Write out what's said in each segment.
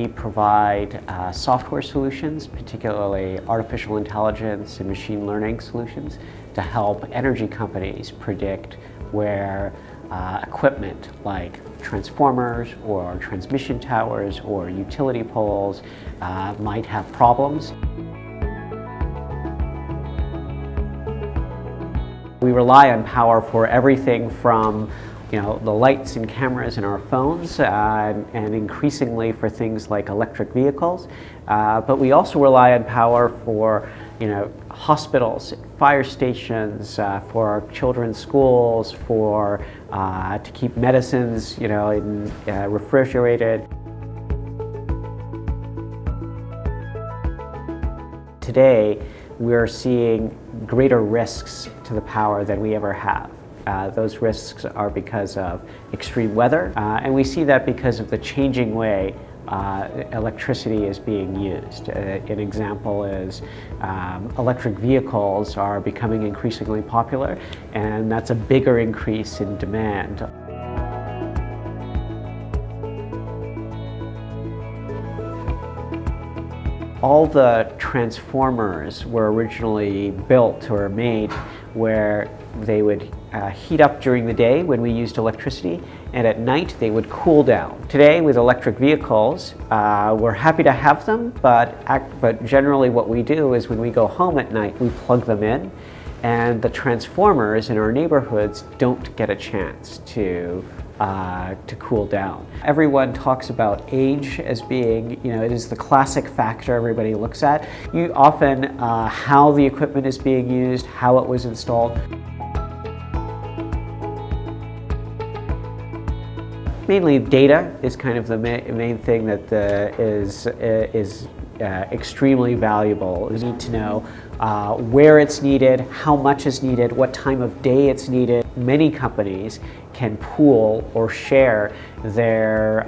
we provide software solutions, particularly artificial intelligence and machine learning solutions, to help energy companies predict where equipment like transformers or transmission towers or utility poles might have problems. We rely on power for everything from the lights and cameras in our phones and increasingly for things like electric vehicles. But we also rely on power for hospitals, fire stations, for our children's schools, for to keep medicines refrigerated. Today, we're seeing greater risks to the power than we ever have. Those risks are because of extreme weather, and we see that because of the changing way electricity is being used. An example is electric vehicles are becoming increasingly popular, and that's a bigger increase in demand. All the transformers were originally built or made where they would heat up during the day when we used electricity, and at night they would cool down. Today with electric vehicles, we're happy to have them, but generally what we do is when we go home at night, we plug them in, and the transformers in our neighborhoods don't get a chance to cool down. Everyone talks about age as being, it is the classic factor everybody looks at. You often, how the equipment is being used, how it was installed. Mainly data is kind of the main thing that is extremely valuable. We need to know where it's needed, how much is needed, what time of day it's needed. Many companies can pool or share their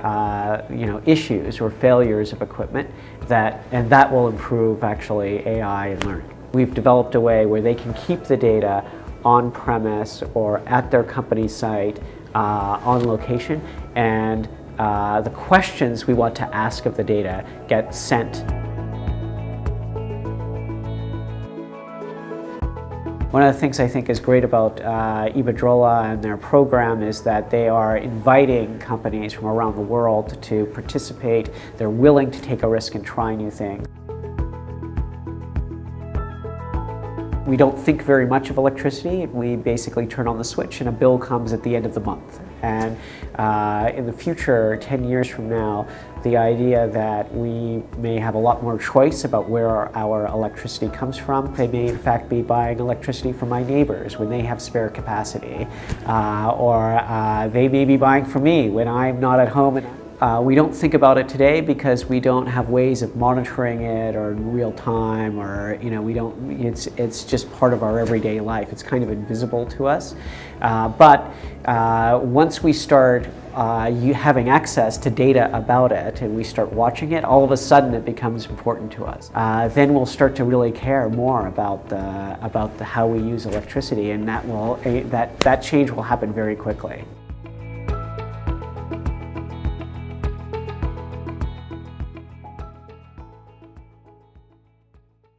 issues or failures of equipment, and that will improve actually AI and learning. We've developed a way where they can keep the data on premise or at their company site on location, and the questions we want to ask of the data get sent. One of the things I think is great about Iberdrola and their program is that they are inviting companies from around the world to participate. They're willing to take a risk and try new things. We don't think very much of electricity. We basically turn on the switch and a bill comes at the end of the month. And in the future, 10 years from now, the idea that we may have a lot more choice about where our electricity comes from. They may in fact be buying electricity from my neighbors when they have spare capacity, or they may be buying from me when I'm not at home. We don't think about it today because we don't have ways of monitoring it or in real time, or it's just part of our everyday life. It's kind of invisible to us. But once we start having access to data about it and we start watching it, all of a sudden it becomes important to us. Then we'll start to really care more about how we use electricity, and that change will happen very quickly.